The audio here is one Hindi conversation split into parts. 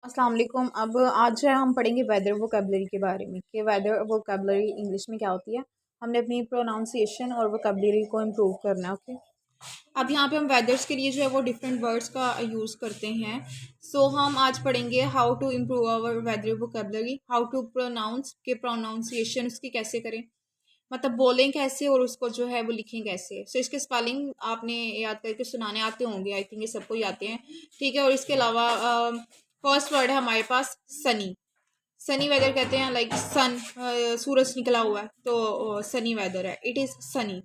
अस्सलाम वालेकुम। अब आज जो है हम पढ़ेंगे वेदर वोकेबलरी के बारे में कि वेदर वोकेबलरी इंग्लिश में क्या होती है। हमने अपनी प्रोनाउंसिएशन और वोकेबलरी को इम्प्रूव करना है। ओके, अब यहाँ पे हम वेदर्स के लिए जो है वो डिफरेंट वर्ड्स का यूज़ करते हैं। हम आज पढ़ेंगे how to improve our weather vocabulary, how to pronounce के प्रोनाउंसिएशन उसकी कैसे करें, मतलब बोलें कैसे और उसको जो है वो लिखें कैसे। इसके स्पेलिंग आपने याद करके सुनाने आते होंगे, आई थिंक ये सबको ही आते हैं। ठीक है, और इसके अलावा फर्स्ट वर्ड है हमारे पास सनी। सनी वेदर कहते हैं, लाइक सन, सूरज निकला हुआ है तो सनी वेदर है, it is sunny.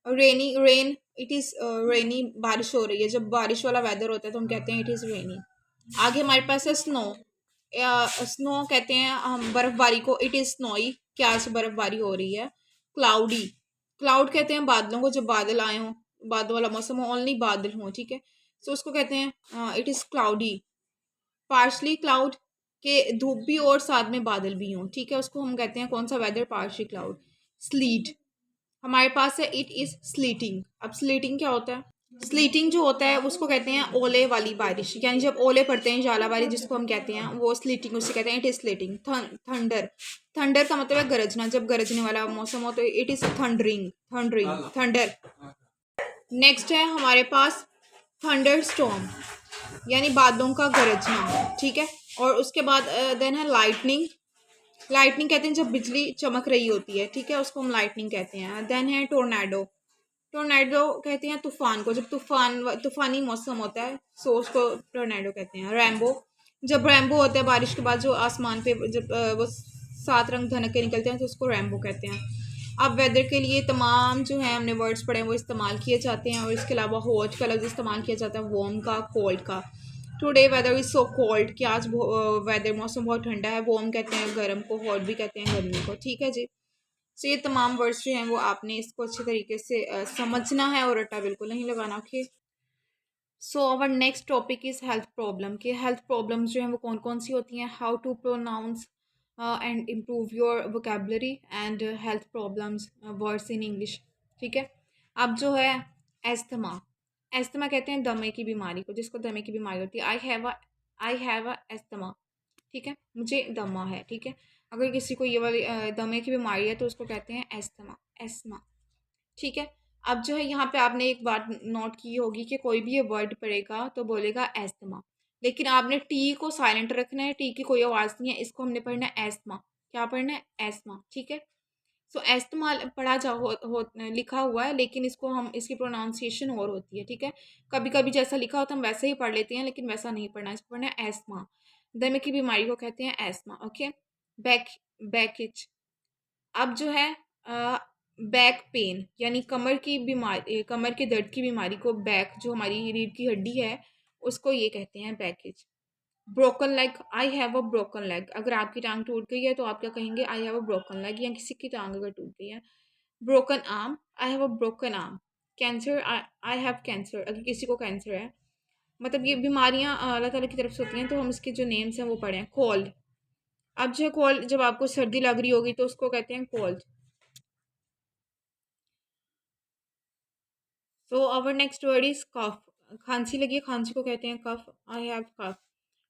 Rainy, rain, it is rainy, बारिश हो रही है। जब बारिश वाला वेदर होता है तो हम कहते हैं इट इज़ रेनी। आगे हमारे पास है स्नो। स्नो कहते हैं हम बर्फबारी को, इट इज़ स्नोई, क्या आज बर्फबारी हो रही है। क्लाउडी, क्लाउड कहते हैं बादलों को, जब बादल आए हों, बादल वाला मौसम हो, ओनली बादल हों, ठीक है। उसको कहते हैं it is cloudy. Partially cloud के धूप भी और साथ में बादल भी हों, ठीक है, उसको हम कहते हैं कौन सा वेदर, पार्शली क्लाउड। स्लीट हमारे पास है, इट इज़ स्लीटिंग। अब स्लीटिंग क्या होता है? स्लीटिंग जो होता है उसको कहते हैं ओले वाली बारिश, यानी जब ओले पड़ते हैं, झालावारी जिसको हम कहते हैं, वो स्लीटिंग उसे कहते हैं। It is स्लीटिंग। थंडर, थंडर का मतलब है गरजना, जब गरजने वाला मौसम हो तो it is thundering, thundering, thunder. Next है हमारे पास थंडर स्टॉर्म, यानी बादलों का गरजना, ठीक है। और उसके बाद देन है लाइटनिंग। लाइटनिंग कहते हैं जब बिजली चमक रही होती है, ठीक है, उसको हम लाइटनिंग कहते हैं। देन है टोर्नेडो। टोर्नेडो कहते हैं तूफान को, जब तूफानी मौसम होता है सो उसको टोर्नेडो कहते हैं। रैम्बो, जब रैम्बो होता है बारिश के बाद जो आसमान पे जब वो सात रंग धनक के निकलते हैं तो उसको रैम्बो कहते हैं। अब वेदर के लिए तमाम जो है हमने वर्ड्स पढ़े हैं वो इस्तेमाल किए जाते हैं, और इसके अलावा हॉट का लफ्ज़ इस्तेमाल किया जाता है, वार्म का, कोल्ड का। Today weather is so cold, कि आज वेदर मौसम बहुत ठंडा है। वार्म कहते हैं गर्म को, हॉट भी कहते हैं गर्मी को, ठीक है जी। ये तमाम वर्ड्स जो हैं वो आपने इसको अच्छे तरीके से समझना है और रट्टा बिल्कुल नहीं लगाना। Okay, our next topic is health problem, कि हेल्थ प्रॉब्लम्स जो हैं वो कौन कौन सी होती हैं, how to pronounce and improve your vocabulary and health problems words in English, ठीक है। अब जो है एस्थमा, एस्थमा कहते हैं दमे की बीमारी को, जिसको दमे की बीमारी होती है। आई हैव अ एस्थमा, ठीक है, मुझे दमा है, ठीक है। अगर किसी को ये वाली दमे की बीमारी है तो उसको कहते हैं एस्थमा, एस्थमा, ठीक है। अब जो है यहाँ पे आपने एक बात नोट की होगी कि कोई भी ये वर्ड पढ़ेगा तो बोलेगा एस्थमा, लेकिन आपने टी को साइलेंट रखना है, टी की कोई आवाज़ नहीं है, इसको हमने पढ़ना है एस्थमा। क्या पढ़ना है? एस्थमा, ठीक है। एस्थमा पढ़ा लिखा हुआ है, लेकिन इसको हम इसकी प्रोनाउंसिएशन और होती है, ठीक है। कभी कभी जैसा लिखा होता है हम वैसे ही पढ़ लेते हैं, लेकिन वैसा नहीं पढ़ना, इसको पढ़ना है एस्थमा। दमे की बीमारी को कहते हैं एस्थमा, ओके। बैक, बैकिच। अब जो है बैक पेन, यानी कमर की बीमारी, कमर के दर्द की बीमारी को, बैक जो हमारी रीढ़ की हड्डी है उसको ये कहते हैं baggage. Broken leg, I have a broken leg, अगर आपकी टांग टूट गई है तो आप क्या कहेंगे? I have a broken leg, या किसी की टांग अगर टूट गई है। Broken arm, I have a broken arm. Cancer, I have cancer, अगर किसी को कैंसर है। मतलब ये बीमारियां अल्लाह ताला की तरफ से होती हैं, तो हम इसके जो नेम्स हैं वो पढ़ें। कोल्ड, अब जो है कोल्ड, जब आपको सर्दी लग रही होगी तो उसको कहते हैं cold. Our next word is cough, खांसी लगी है, खांसी को कहते हैं cough, I have cough.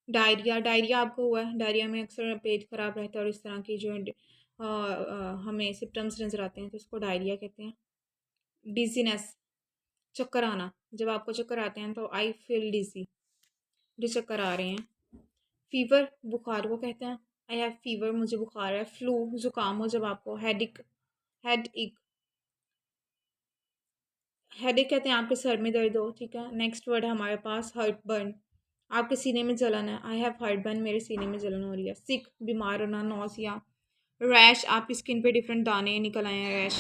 Diarrhoea, diarrhoea आपको हुआ है, डायरिया में अक्सर पेट खराब रहता है और इस तरह की जो है हमें सिम्टम्स नज़र आते हैं तो उसको डायरिया कहते हैं। डिजीनेस, चक्कर आना, जब आपको चक्कर आते हैं तो आई फील डिजी, जो चक्कर आ रहे हैं। फीवर, बुखार को कहते हैं, आई हैव फीवर, मुझे बुखार है। फ्लू, जुकाम हो जब आपको। हेडिक, हेड एक, हेडेक कहते हैं आपके सर में दर्द हो, ठीक है। नेक्स्ट वर्ड है हमारे पास हर्ट बर्न, आपके सीने में जलन है, आई हैव हर्ट बर्न, मेरे सीने में जलन हो रही है। सिक, बीमार होना, नौसिया। रैश, आपकी स्किन पे डिफरेंट दाने निकल आए हैं, रैश।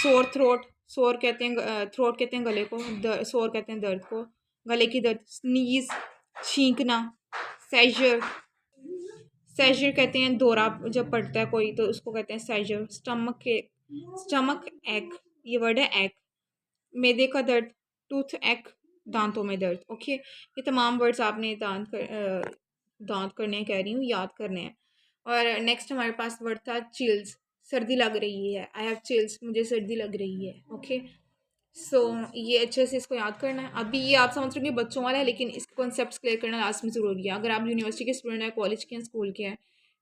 सोर थ्रोट, सोर कहते हैं थ्रोट कहते हैं गले को, सोर कहते हैं दर्द को, गले की दर्द। स्नीज, छींकना। सेजर, सेजर कहते हैं दौरा जब पड़ता है कोई तो उसको कहते हैं सेजर। स्टमक के, स्टमक एक, ये वर्ड है एक, मैदे का दर्द। टूथ एक, दांतों में दर्द, ओके। ये तमाम वर्ड्स आपने दांत करने हैं, कह रही हूँ, याद करने हैं। और नेक्स्ट हमारे पास वर्ड था चिल्स, सर्दी लग रही है, आई हैव चिल्स, मुझे सर्दी लग रही है, ओके। सो ये अच्छे से इसको याद करना है। अभी ये आप समझ रहे हो कि बच्चों वाला है, लेकिन इसके कॉन्सेप्ट्स क्लियर करना लास्ट में ज़रूरी है। अगर आप यूनिवर्सिटी के स्टूडेंट हैं, कॉलेज के हैं, स्कूल के हैं,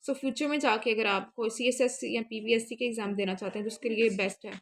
सो फ्यूचर में जाके अगर आप कोई CSS या PPSC के एग्ज़ाम देना चाहते हैं तो उसके लिए बेस्ट है।